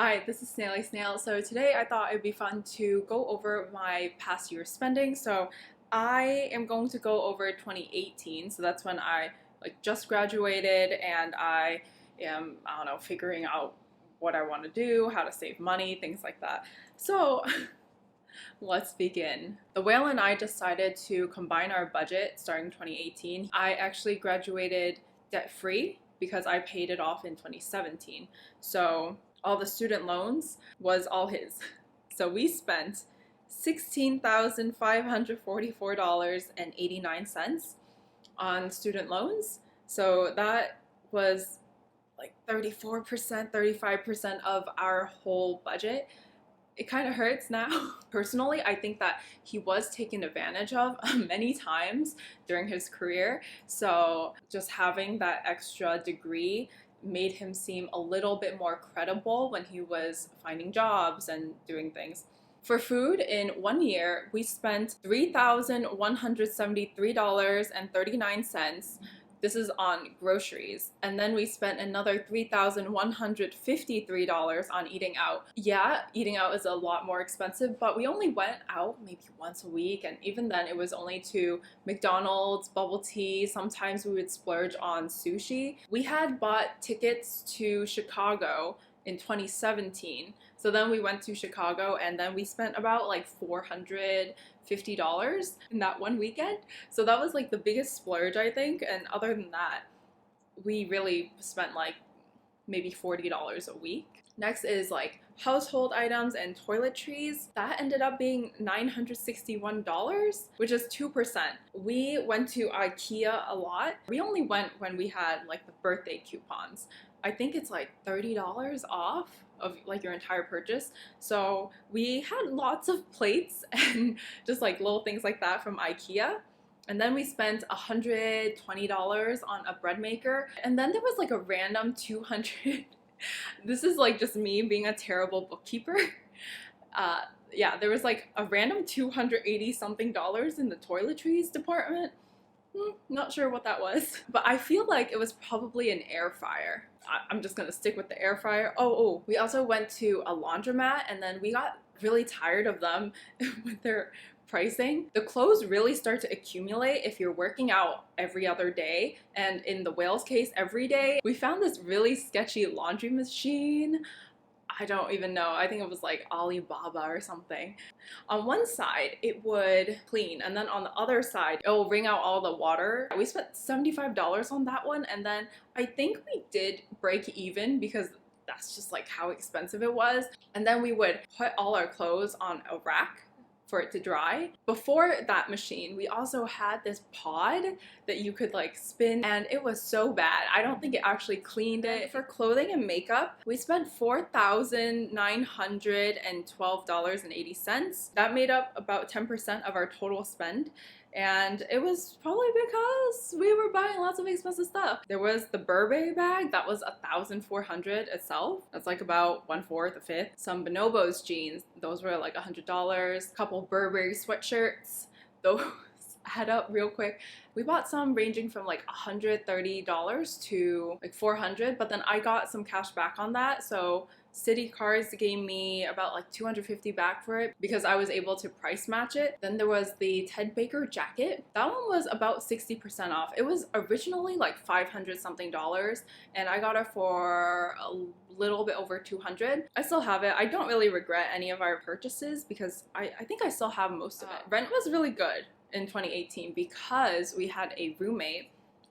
Hi, this is Snaily Snail. So today I thought it'd be fun to go over my past year's spending. So I am going to go over 2018. So that's when I just graduated and I am, I don't know, figuring out what I want to do, how to save money, things like that. So let's begin. The whale and I decided to combine our budget starting 2018. I actually graduated debt-free because I paid it off in 2017. So all the student loans was all his. So we spent $16,544.89 on student loans. So that was like 34%, 35% of our whole budget. It kind of hurts now. Personally, I think that he was taken advantage of many times during his career. So just having that extra degree made him seem a little bit more credible when he was finding jobs and doing things. For food, in 1 year, we spent $3,173.39. This is on groceries. And then we spent another $3,153 on eating out. Yeah, eating out is a lot more expensive, but we only went out maybe once a week. And even then, it was only to McDonald's, bubble tea. Sometimes we would splurge on sushi. We had bought tickets to Chicago in 2017. So then we went to Chicago and then we spent about like $450 in that one weekend. So that was like the biggest splurge, I think. And other than that, we really spent like maybe $40 a week. Next is like household items and toiletries. That ended up being $961, which is 2%. We went to IKEA a lot. We only went when we had like the birthday coupons. I think it's like $30 off of like your entire purchase. So we had lots of plates and just like little things like that from IKEA. And then we spent $120 on a bread maker. And then there was like a random 200. This is like just me being a terrible bookkeeper. Yeah, there was like a random $280 something in the toiletries department. Not sure what that was, but I feel like it was probably an air fryer. I'm just gonna stick with the air fryer. Oh, we also went to a laundromat and then we got really tired of them with their pricing. The clothes really start to accumulate if you're working out every other day, and in the whale's case, every day. We found this really sketchy laundry machine. I don't even know. I think it was like Alibaba or something. On one side, it would clean, and then on the other side, it will wring out all the water. We spent $75 on that one, and then I think we did break even because that's just like how expensive it was. And then we would put all our clothes on a rack for it to dry. Before that machine, we also had this pod that you could like spin, and it was so bad. I don't think it actually cleaned it. For clothing and makeup, we spent $4,912.80. That made up about 10% of our total spend. And it was probably because we were buying lots of expensive stuff. There was the Burberry bag, that was $1,400 itself. That's like about 1/4, a fifth. Some Bonobos jeans, those were like $100. A couple Burberry sweatshirts, those add up real quick. We bought some ranging from like $130 to like $400, but then I got some cash back on that. So City Cards gave me about like $250 back for it because I was able to price match it. Then there was the Ted Baker jacket. That one was about 60% off. It was originally like $500 something, and I got it for a little bit over $200. I still have it. I don't really regret any of our purchases because I think I still have most of it. Rent was really good in 2018 because we had a roommate,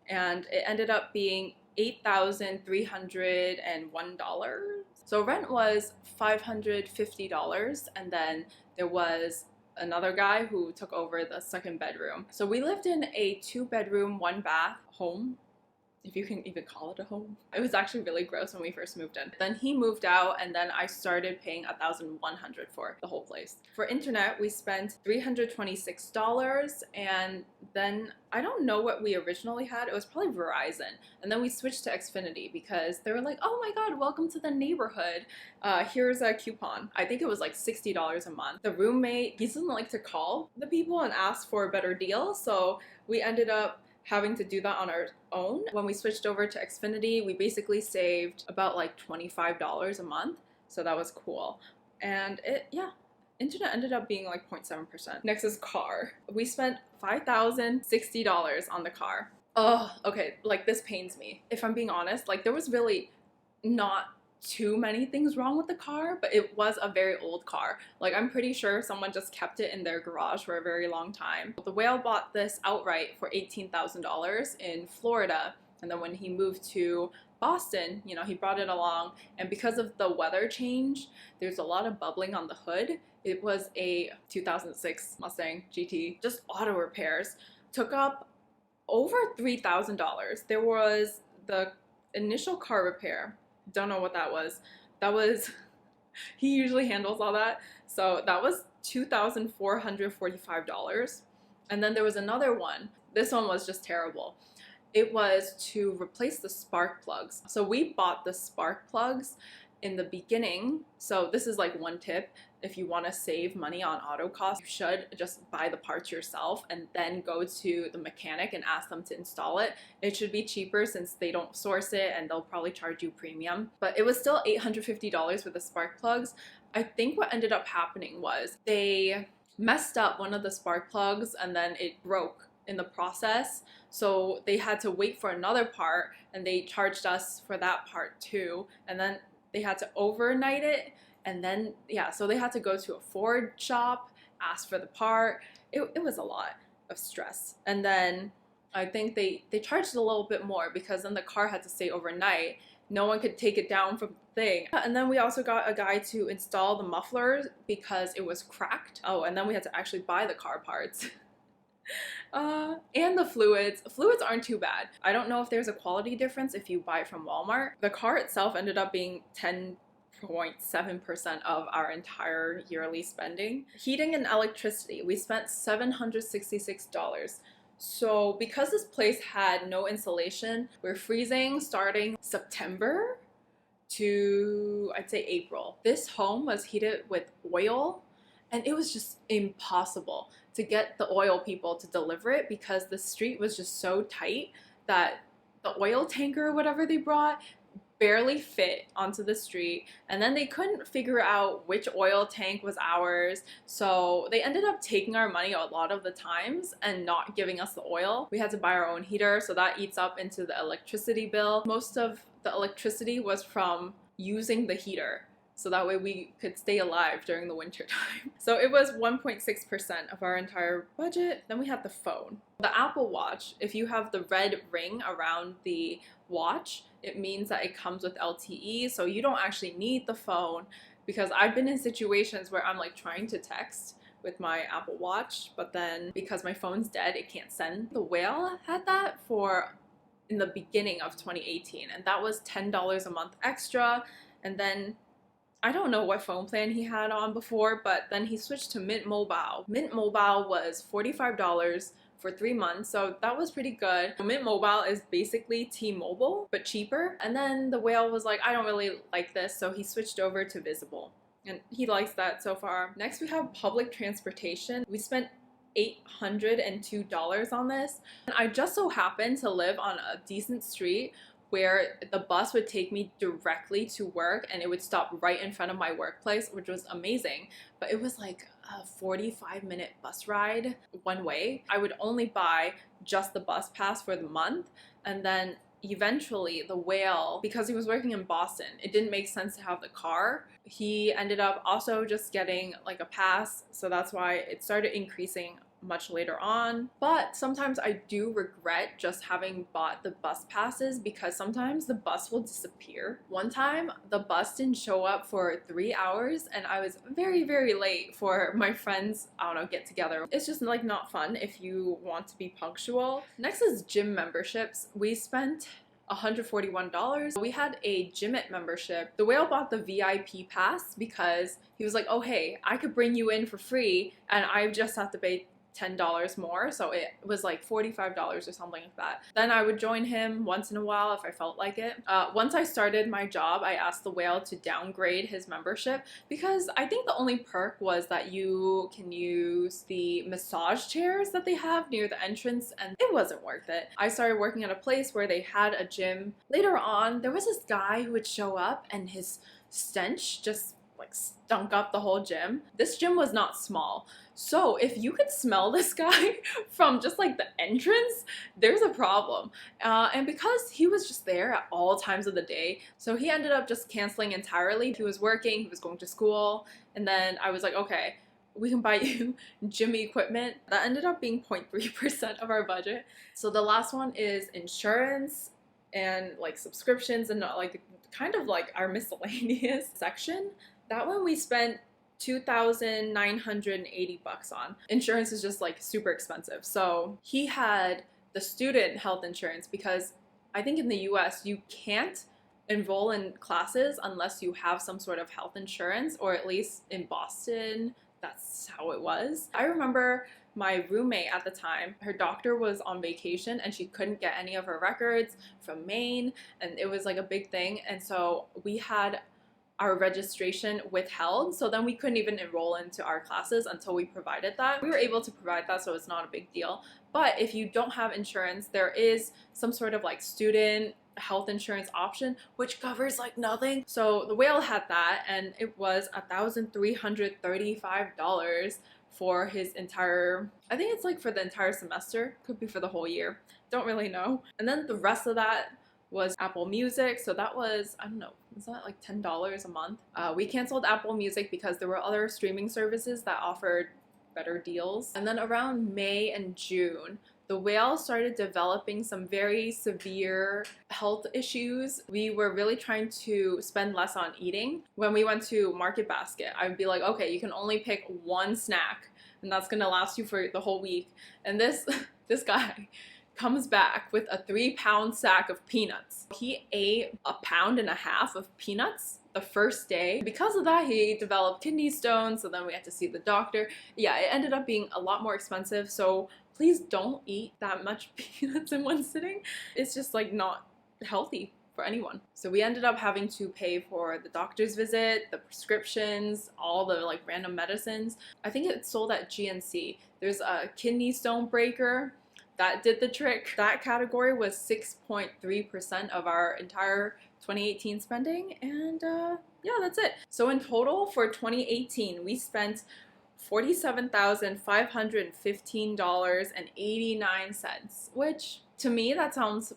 and it ended up being $8,301. So rent was $550, and then there was another guy who took over the second bedroom. So we lived in a 2-bedroom, 1-bath home, if you can even call it a home. It was actually really gross when we first moved in. Then he moved out, and then I started paying $1,100 for the whole place. For internet, we spent $326, and then I don't know what we originally had. It was probably Verizon, and then we switched to Xfinity because they were like, oh my god, welcome to the neighborhood. Here's a coupon. I think it was like $60 a month. The roommate, he doesn't like to call the people and ask for a better deal, so we ended up having to do that on our own. When we switched over to Xfinity, we basically saved about like $25 a month. So that was cool. And yeah, internet ended up being like 0.7%. Next is car. We spent $5,060 on the car. Oh, okay, like this pains me. If I'm being honest, like there was really not too many things wrong with the car, but it was a very old car. Like I'm pretty sure someone just kept it in their garage for a very long time. The whale bought this outright for $18,000 in Florida, and then when he moved to Boston, you know, he brought it along, and because of the weather change, there's a lot of bubbling on the hood. It was a 2006 Mustang GT, just auto repairs. Took up over $3,000. There was the initial car repair. Don't know what that was. That was, he usually handles all that. So that was $2,445. And then there was another one. This one was just terrible. It was to replace the spark plugs. So we bought the spark plugs in the beginning. So this is like one tip. If you want to save money on auto costs, you should just buy the parts yourself and then go to the mechanic and ask them to install it. It should be cheaper since they don't source it and they'll probably charge you premium. But it was still $850 for the spark plugs. I think what ended up happening was they messed up one of the spark plugs and then it broke in the process. So they had to wait for another part and they charged us for that part too. And then they had to overnight it. And then, yeah, so they had to go to a Ford shop, ask for the part. It was a lot of stress. And then I think they charged a little bit more because then the car had to stay overnight. No one could take it down from the thing. And then we also got a guy to install the muffler because it was cracked. Oh, and then we had to actually buy the car parts. And the fluids. Fluids aren't too bad. I don't know if there's a quality difference if you buy it from Walmart. The car itself ended up being 10.7% of our entire yearly spending. Heating and electricity, we spent $766. So because this place had no insulation, we're freezing starting September to, I'd say, April. This home was heated with oil, and it was just impossible to get the oil people to deliver it because the street was just so tight that the oil tanker or whatever they brought barely fit onto the street, and then they couldn't figure out which oil tank was ours, so they ended up taking our money a lot of the times and not giving us the oil. We had to buy our own heater, so that eats up into the electricity bill. Most of the electricity was from using the heater, so that way we could stay alive during the winter time. So it was 1.6% of our entire budget. Then we had the phone. The Apple Watch, if you have the red ring around the watch, it means that it comes with LTE, so you don't actually need the phone, because I've been in situations where I'm like trying to text with my Apple Watch, but then because my phone's dead, it can't send. The Whale had that for in the beginning of 2018, and that was $10 a month extra. And then I don't know what phone plan he had on before, but then he switched to Mint Mobile. Mint Mobile was $45 for 3 months, so that was pretty good. Mint Mobile is basically T-Mobile, but cheaper. And then the Whale was like, I don't really like this, so he switched over to Visible, and he likes that so far. Next we have public transportation. We spent $802 on this, and I just so happened to live on a decent street where the bus would take me directly to work, and it would stop right in front of my workplace, which was amazing. But it was like a 45-minute bus ride one way. I would only buy just the bus pass for the month, and then eventually the Whale, because he was working in Boston, it didn't make sense to have the car. He ended up also just getting like a pass, so that's why it started increasing much later on. But sometimes I do regret just having bought the bus passes because sometimes the bus will disappear. One time the bus didn't show up for 3 hours, and I was very late for my friends, I don't know, get together. It's just like not fun if you want to be punctual. Next is gym memberships. We spent $141. We had a Gymit membership. The Whale bought the VIP pass because he was like, oh hey, I could bring you in for free and I just have to pay $10 more, so it was like $45 or something like that. Then I would join him once in a while if I felt like it. Once I started my job, I asked the Whale to downgrade his membership because I think the only perk was that you can use the massage chairs that they have near the entrance, and it wasn't worth it. I started working at a place where they had a gym. Later on, there was this guy who would show up, and his stench just like stunk up the whole gym. This gym was not small. So if you could smell this guy from just like the entrance, there's a problem. And because he was just there at all times of the day, so he ended up just canceling entirely. He was working, he was going to school, and then I was like, okay, we can buy you gym equipment. That ended up being 0.3% of our budget. So the last one is insurance and like subscriptions and not like kind of like our miscellaneous section. That one we spent $2,980 on. Insurance is just like super expensive. So he had the student health insurance because I think in the US you can't enroll in classes unless you have some sort of health insurance, or at least in Boston that's how it was. I remember my roommate at the time, her doctor was on vacation and she couldn't get any of her records from Maine, and it was like a big thing, and so we had our registration withheld, so then we couldn't even enroll into our classes until we provided that. We were able to provide that, so it's not a big deal. But if you don't have insurance, there is some sort of like student health insurance option which covers like nothing. So the whale had that, and it was $1,335 for his entire, I think it's like for the entire semester, could be for the whole year, don't really know. And then the rest of that was Apple Music, so that was, I don't know, was that like $10 a month? We canceled Apple Music because there were other streaming services that offered better deals. And then around May and June, the whale started developing some very severe health issues. We were really trying to spend less on eating. When we went to Market Basket, I would be like, okay, you can only pick one snack and that's gonna last you for the whole week. And this guy comes back with a 3-pound sack of peanuts. He ate 1.5 pounds of peanuts the first day. Because of that, he developed kidney stones, so then we had to see the doctor. Yeah, it ended up being a lot more expensive, so please don't eat that much peanuts in one sitting. It's just like not healthy for anyone. So we ended up having to pay for the doctor's visit, the prescriptions, all the like random medicines. I think it's sold at GNC. There's a kidney stone breaker that did the trick. That category was 6.3% of our entire 2018 spending, and yeah, that's it. So in total for 2018, we spent $47,515.89, which to me that sounds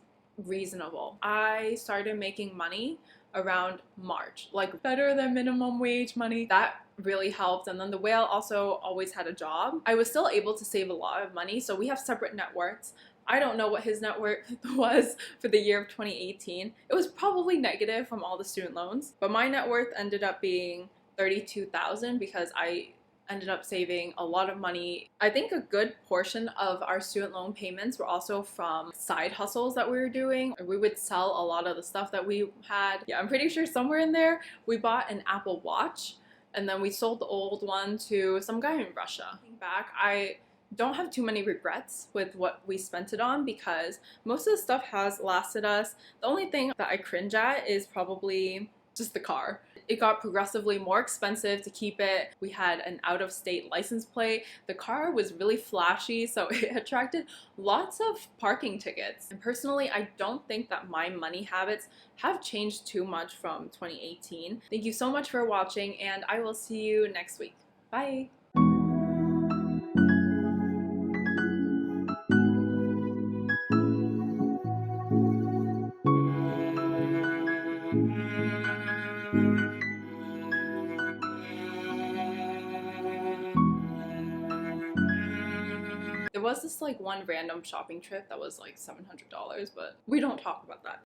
reasonable. I started making money around March, like better than minimum wage money. That really helped. And then the whale also always had a job. I was still able to save a lot of money, so we have separate net worths. I don't know what his net worth was for the year of 2018. It was probably negative from all the student loans, but my net worth ended up being $32,000 because I ended up saving a lot of money. I think a good portion of our student loan payments were also from side hustles that we were doing. We would sell a lot of the stuff that we had. Yeah, I'm pretty sure somewhere in there we bought an Apple Watch, and then we sold the old one to some guy in Russia. Looking back, I don't have too many regrets with what we spent it on because most of the stuff has lasted us. The only thing that I cringe at is probably just the car. It got progressively more expensive to keep it. We had an out-of-state license plate. The car was really flashy, so it attracted lots of parking tickets. And personally, I don't think that my money habits have changed too much from 2018. Thank you so much for watching, and I will see you next week. Bye! There was this like one random shopping trip that was like $700, but we don't talk about that.